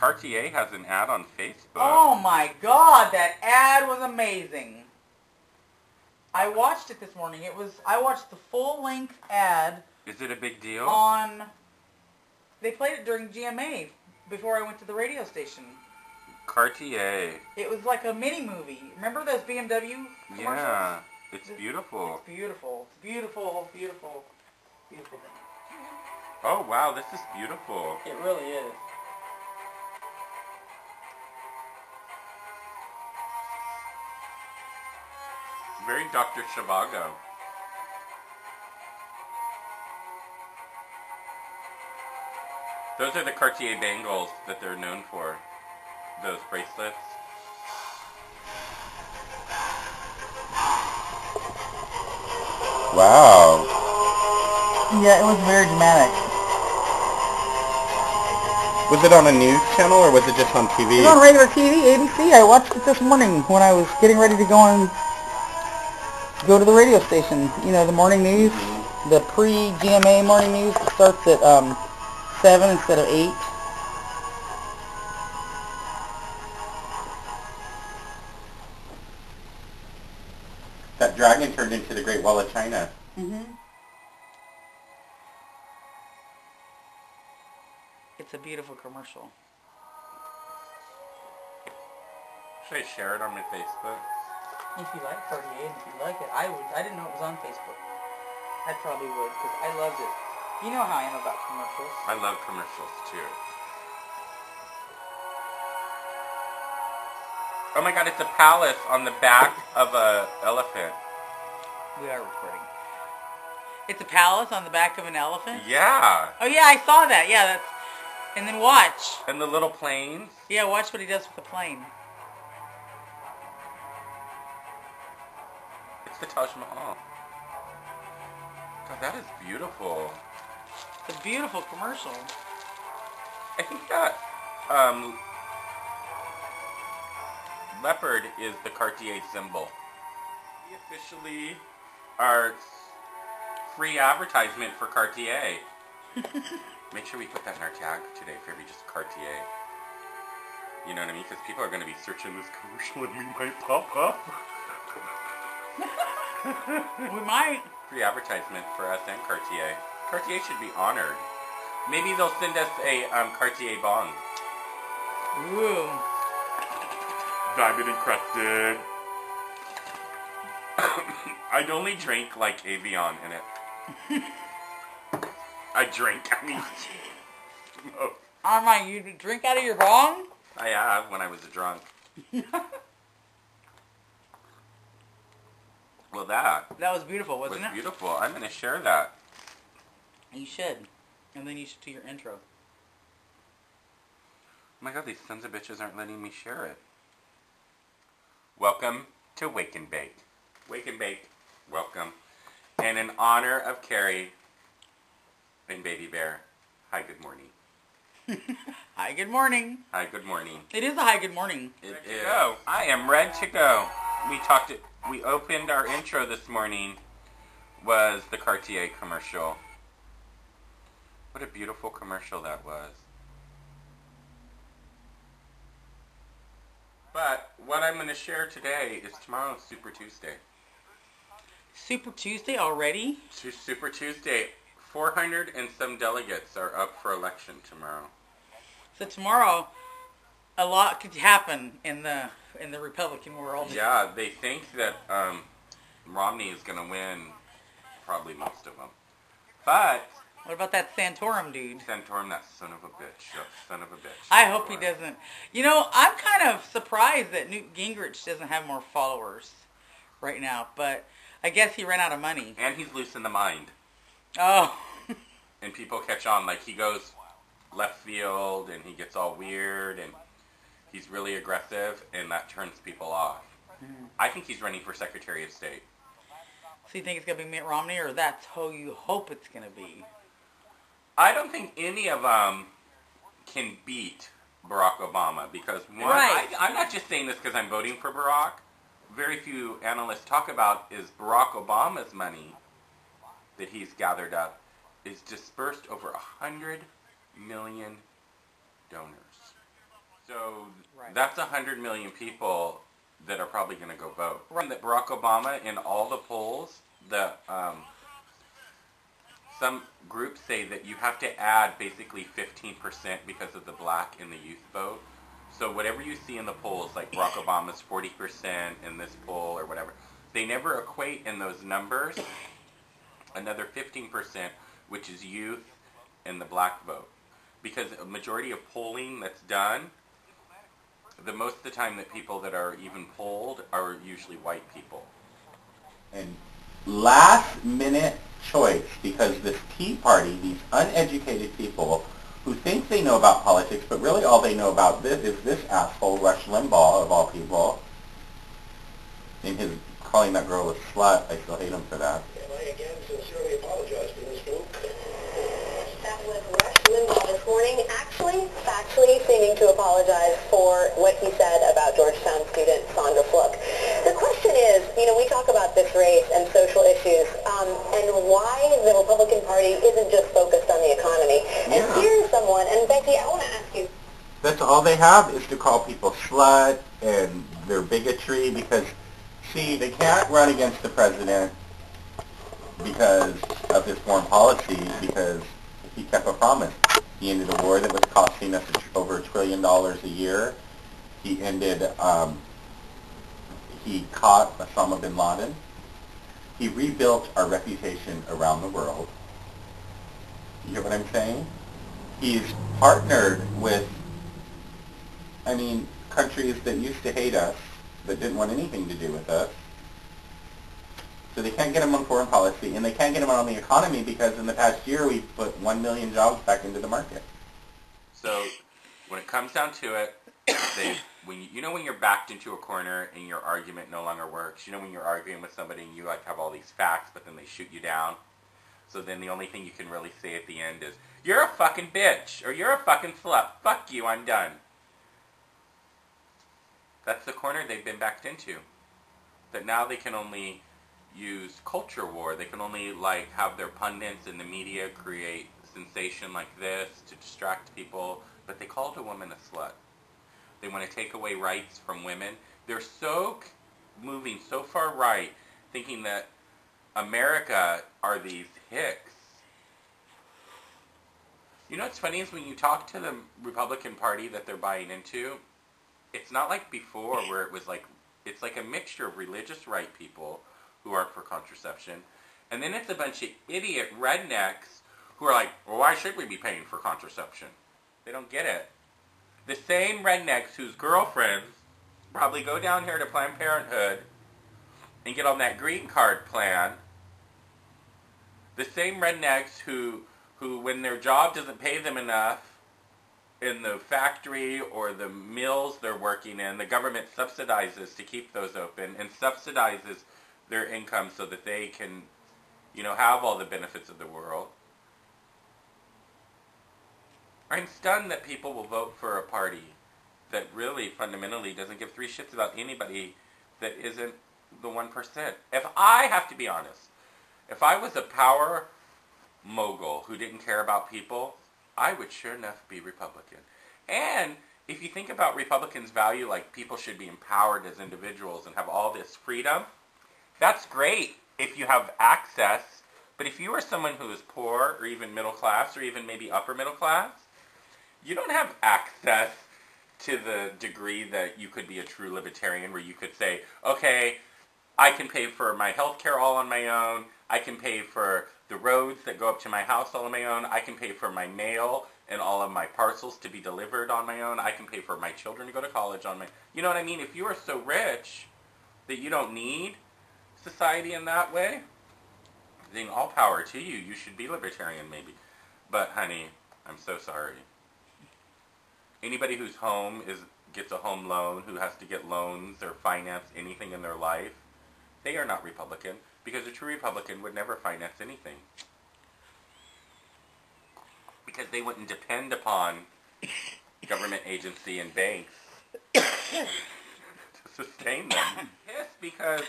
Cartier has an ad on Facebook. Oh my God, that ad was amazing. I watched it this morning. I watched the full-length ad. Is it a big deal? They played it during GMA before I went to the radio station. Cartier. It was like a mini movie. Remember those BMW commercials? Yeah, it's beautiful. It's beautiful. It's beautiful, beautiful, beautiful thing. Oh wow, this is beautiful. It really is. Very Dr. Zhivago. Those are the Cartier bangles that they're known for. Those bracelets. Wow. Yeah, it was very dramatic. Was it on a news channel or was it just on TV? It was on regular TV, ABC. I watched it this morning when I was getting ready to go to the radio station. You know, the morning news, the pre-GMA morning news starts at 7 instead of 8. That dragon turned into the Great Wall of China. Mm-hmm. It's a beautiful commercial. Should I share it on my Facebook? If you like Cartier, and if you like it, I would. I didn't know it was on Facebook. I probably would, because I loved it. You know how I am about commercials. I love commercials, too. Oh my God, it's a palace on the back of an elephant. We are recording. It's a palace on the back of an elephant? Yeah. Oh yeah, I saw that. Yeah, that's... And then watch. And the little planes. Yeah, watch what he does with the plane. It's the Taj Mahal. God, that is beautiful. It's a beautiful commercial. I think that leopard is the Cartier symbol. We officially are free advertisement for Cartier. Make sure we put that in our tag today for every just Cartier. You know what I mean? Because people are going to be searching this commercial and we might pop up. We might. Free advertisement for us and Cartier. Cartier should be honored. Maybe they'll send us a Cartier bong. Ooh. Diamond encrusted. I'd only drink like Avion in it. I mean... Oh. Oh my, you drink out of your bong? I have when I was a drunk. Well, that was beautiful, wasn't it? beautiful. I'm going to share that. You should. And then you should do your intro. Oh my God, these sons of bitches aren't letting me share it. Welcome to Wake and Bake. Wake and Bake, welcome. And in honor of Carrie and Baby Bear, hi, good morning. Hi, good morning. Hi, good morning. It is a hi, good morning. It is. I am ready to go. We opened our intro this morning was the Cartier commercial. What a beautiful commercial that was. But what I'm going to share today is tomorrow's Super Tuesday. Super Tuesday already? Super Tuesday. 400 and some delegates are up for election tomorrow. So tomorrow, a lot could happen in the Republican world. Yeah, they think that Romney is going to win probably most of them. But... What about that Santorum dude? Santorum, that son of a bitch. That son of a bitch. I hope he doesn't. You know, I'm kind of surprised that Newt Gingrich doesn't have more followers right now. But I guess he ran out of money. And he's loose in the mind. Oh. And people catch on. Like, he goes left field, and he gets all weird, and he's really aggressive, and that turns people off. Mm-hmm. I think he's running for Secretary of State. So you think it's going to be Mitt Romney, or that's who you hope it's going to be? I don't think any of them can beat Barack Obama, because one, right. I'm not just saying this because I'm voting for Barack. Very few analysts talk about is Barack Obama's money that he's gathered up is dispersed over 100 million donors. So Right. that's 100 million people that are probably going to go vote. Right. That Barack Obama in all the polls, some groups say that you have to add basically 15% because of the black in the youth vote. So whatever you see in the polls, like Barack Obama's 40% in this poll or whatever, they never equate in those numbers another 15%, which is youth and the black vote. Because a majority of polling that's done, the most of the time that people that are even polled are usually white people. And last minute choice, because this Tea Party, these uneducated people who think they know about politics, but really all they know about this is this asshole, Rush Limbaugh, of all people, in his calling that girl a slut. I still hate him for that. And I again sincerely apologize for this, Luke. That was Rush Limbaugh this morning, actually, factually seeming to apologize for what he said about Georgetown student Sandra Fluke. The question is, we talk about this race and social issues, and why the Republican Party isn't just focused on the economy. And here's someone, and Becky, I want to ask you. That's all they have is to call people slut and their bigotry because, see, they can't run against the president because of his foreign policy because he kept a promise. He ended a war that was costing us over $1 trillion a year. He ended, he caught Osama bin Laden. He rebuilt our reputation around the world. You hear what I'm saying? He's partnered with, countries that used to hate us, that didn't want anything to do with us. So they can't get him on foreign policy, and they can't get him on the economy because in the past year we put 1 million jobs back into the market. So when it comes down to it, when you're backed into a corner and your argument no longer works, when you're arguing with somebody and you have all these facts, but then they shoot you down. So then the only thing you can really say at the end is, "You're a fucking bitch," or "You're a fucking slut. Fuck you, I'm done." That's the corner they've been backed into. That now they can only use culture war. They can only have their pundits in the media create sensation like this to distract people. But they called a woman a slut. They want to take away rights from women. They're moving so far right, thinking that America are these hicks. What's funny is when you talk to the Republican Party that they're buying into, it's not like before where it was it's like a mixture of religious right people who aren't for contraception, and then it's a bunch of idiot rednecks who are like, well, why should we be paying for contraception? They don't get it. The same rednecks whose girlfriends probably go down here to Planned Parenthood and get on that green card plan, the same rednecks who when their job doesn't pay them enough in the factory or the mills they're working in, the government subsidizes to keep those open and subsidizes their income so that they can, have all the benefits of the world. I'm stunned that people will vote for a party that really fundamentally doesn't give three shits about anybody that isn't the 1%. If I have to be honest, if I was a power mogul who didn't care about people, I would sure enough be Republican. And if you think about Republicans' value, people should be empowered as individuals and have all this freedom, that's great if you have access. But if you are someone who is poor or even middle class or even maybe upper middle class, you don't have access to the degree that you could be a true libertarian where you could say, okay, I can pay for my health care all on my own. I can pay for the roads that go up to my house all on my own. I can pay for my mail and all of my parcels to be delivered on my own. I can pay for my children to go to college on my... You know what I mean? If you are so rich that you don't need society in that way, then all power to you. You should be libertarian maybe. But honey, I'm so sorry. Anybody whose home gets a home loan, who has to get loans or finance anything in their life, they are not Republican, because a true Republican would never finance anything. Because they wouldn't depend upon government agency and banks to sustain them. Yes, because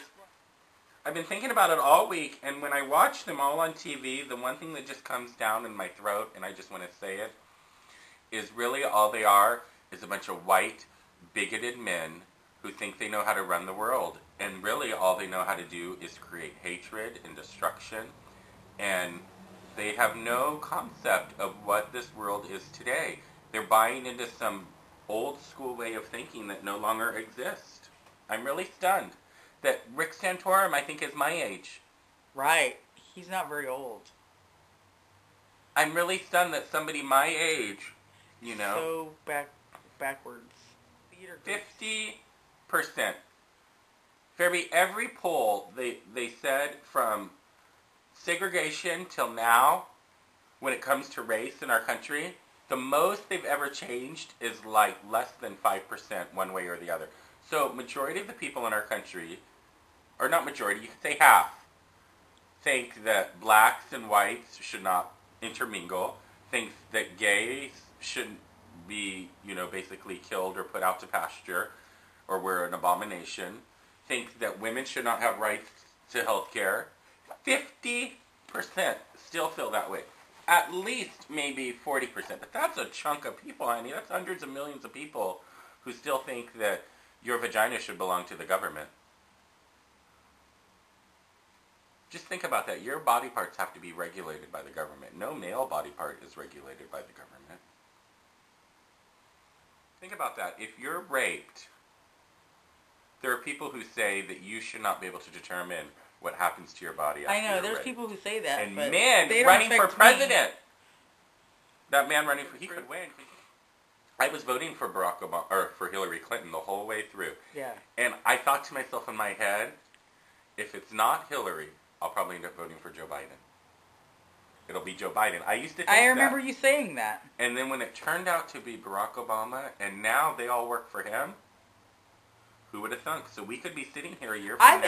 I've been thinking about it all week, and when I watch them all on TV, the one thing that just comes down in my throat, and I just want to say it, is really all they are is a bunch of white, bigoted men who think they know how to run the world. And really all they know how to do is create hatred and destruction. And they have no concept of what this world is today. They're buying into some old school way of thinking that no longer exists. I'm really stunned that Rick Santorum, I think, is my age. Right. He's not very old. I'm really stunned that somebody my age, you know. So backwards. 50%. Fairby, every poll, they said from segregation till now, when it comes to race in our country, the most they've ever changed is like less than 5% one way or the other. So majority of the people in our country, or not majority, you could say half, think that blacks and whites should not intermingle, think that gays shouldn't be, basically killed or put out to pasture, or we're an abomination, think that women should not have rights to health care. 50% still feel that way. At least maybe 40%. But that's a chunk of people, honey. That's hundreds of millions of people who still think that your vagina should belong to the government. Just think about that. Your body parts have to be regulated by the government. No male body part is regulated by the government. Think about that. If you're raped, there are people who say that you should not be able to determine what happens to your body after I know, you're there's raped. people who say that, And but men they don't running for affect president. me. That man running for, he could win. I was voting for Barack Obama, or for Hillary Clinton the whole way through. Yeah. And I thought to myself in my head, if it's not Hillary, I'll probably end up voting for Joe Biden. It'll be Joe Biden. I used to think I remember that. you saying that. And then when it turned out to be Barack Obama, and now they all work for him, who would have thunk? So we could be sitting here a year from now. I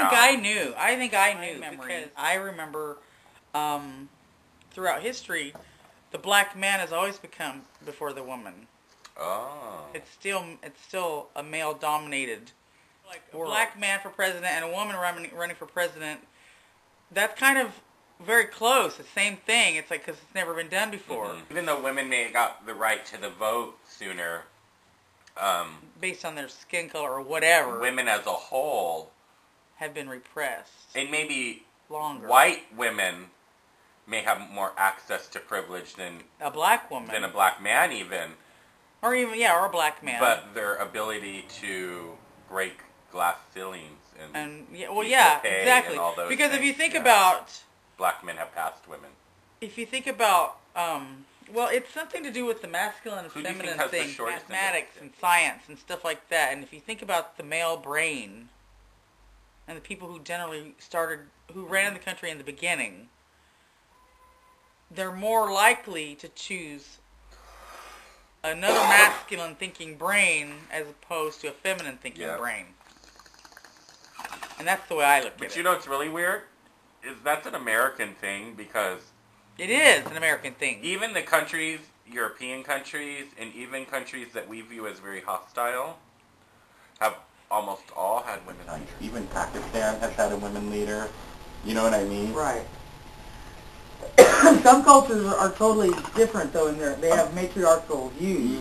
think I knew because I remember throughout history, the black man has always become before the woman. Oh. It's still a male dominated. Like a black man for president and a woman running for president. That's kind of very close. The same thing. It's like because it's never been done before. Mm-hmm. Even though women may have got the right to the vote sooner, based on their skin color or whatever, women as a whole have been repressed. And maybe longer. White women may have more access to privilege than a black woman, than a black man, even, or a black man. But their ability to break glass ceilings and exactly. And all those because things, if you think about black men have passed women. If you think about well, it's something to do with the masculine and feminine things, mathematics and science and stuff like that. And if you think about the male brain and the people who generally who ran the country in the beginning, they're more likely to choose another masculine thinking brain as opposed to a feminine thinking brain. And that's the way I look at it. But you know what's really weird? Is that's an American thing because... It is an American thing. Even the countries, European countries, and even countries that we view as very hostile, have almost all had women leaders. Even Pakistan has had a women leader. You know what I mean? Right. Some cultures are totally different, though, in they have matriarchal views.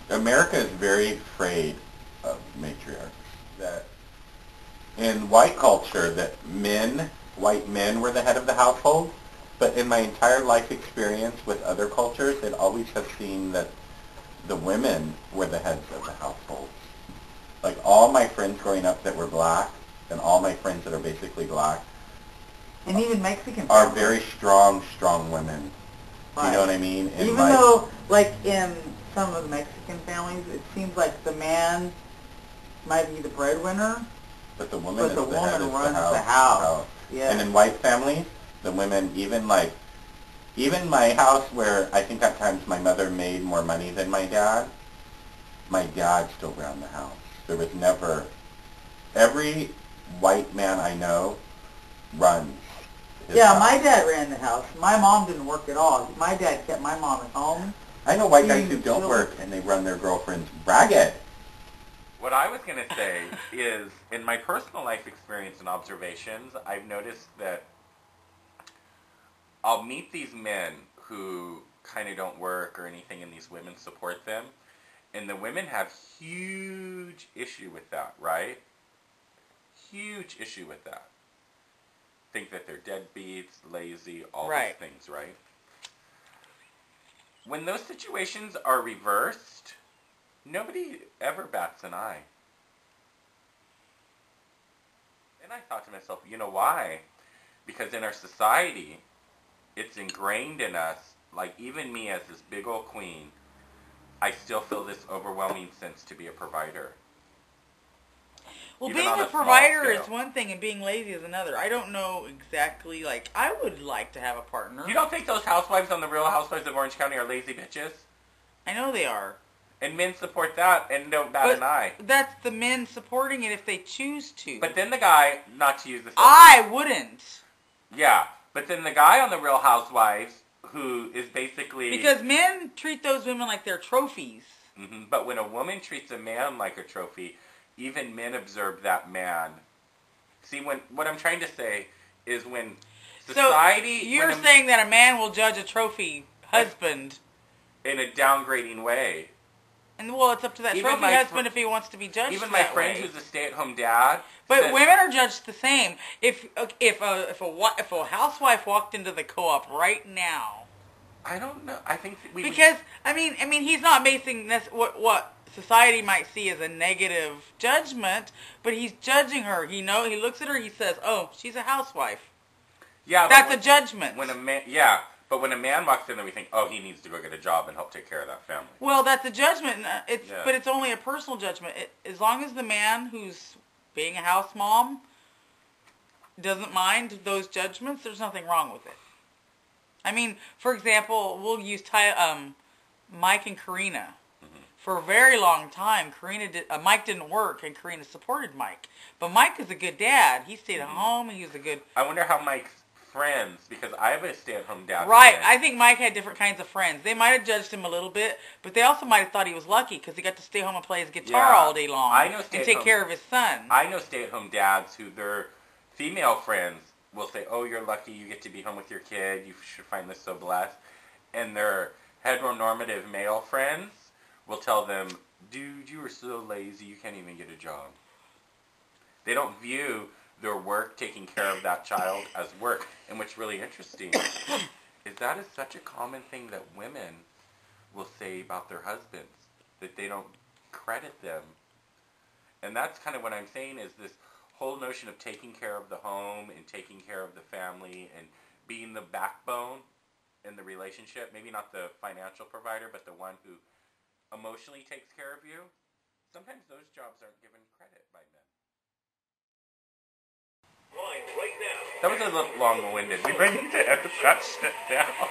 America is very afraid of matriarchs. That in white culture, that white men were the head of the household. But in my entire life experience with other cultures, it always has seen that the women were the heads of the household. Like all my friends growing up that were black, and all my friends that are basically black, and even Mexican are very strong women. Right. You know what I mean? Even though, like in some of the Mexican families, it seems like the man might be the breadwinner, but the woman runs the house. Yeah. And in white families, the women, even my house where I think at times my mother made more money than my dad still ran the house. There was never, every white man I know runs his house. My dad ran the house. My mom didn't work at all. My dad kept my mom at home. I know white guys who don't work and they run their girlfriends ragged. What I was going to say is, in my personal life experience and observations, I've noticed that I'll meet these men who kind of don't work or anything, and these women support them. And the women have huge issue with that, right? Huge issue with that. Think that they're deadbeats, lazy, all these things, right? When those situations are reversed, nobody ever bats an eye. And I thought to myself, you know why? Because in our society, it's ingrained in us, like even me as this big old queen, I still feel this overwhelming sense to be a provider. Well, Even being on a a small provider scale. is one thing and being lazy is another. I don't know exactly, like, I would like to have a partner. You don't think those housewives on the Real Housewives of Orange County are lazy bitches? I know they are. And men support that and don't bat an eye. That's the men supporting it if they choose to. But then the guy, not to use the... I wouldn't. Yeah, but then the guy on the Real Housewives, who is basically... Because men treat those women like they're trophies. Mm-hmm. But when a woman treats a man like a trophy, even men observe that man. See, what I'm trying to say is when society... So you're saying that a man will judge a trophy husband... in a downgrading way. And well, it's up to that trophy husband if he wants to be judged. Even my friend who's a stay-at-home dad. But women are judged the same. If a housewife walked into the co-op right now, I don't know. I think that I mean, he's not basing this what society might see as a negative judgment, but he's judging her. He looks at her. He says, "Oh, she's a housewife." Yeah, that's a judgment. When a man, yeah. But when a man walks in there, we think, oh, he needs to go get a job and help take care of that family. Well, that's a judgment. But it's only a personal judgment. As long as the man who's being a house mom doesn't mind those judgments, there's nothing wrong with it. I mean, for example, we'll use Mike and Karina. Mm-hmm. For a very long time, Mike didn't work, and Karina supported Mike. But Mike is a good dad. He stayed at home, and he was a good... I wonder how Mike's friends, because I have a stay-at-home dad. Right. I think Mike had different kinds of friends. They might have judged him a little bit, but they also might have thought he was lucky because he got to stay home and play his guitar all day long and take care of his son. I know stay-at-home dads who their female friends will say, oh, you're lucky you get to be home with your kid. You should find this so blessed. And their heteronormative male friends will tell them, dude, you are so lazy, you can't even get a job. They don't view their work, taking care of that child, as work. And what's really interesting is that is such a common thing that women will say about their husbands, that they don't credit them. And that's kind of what I'm saying is this whole notion of taking care of the home and taking care of the family and being the backbone in the relationship, maybe not the financial provider, but the one who emotionally takes care of you. Sometimes those jobs aren't given credit by men. Right now. That was a little long-winded. We ready to end that shit down?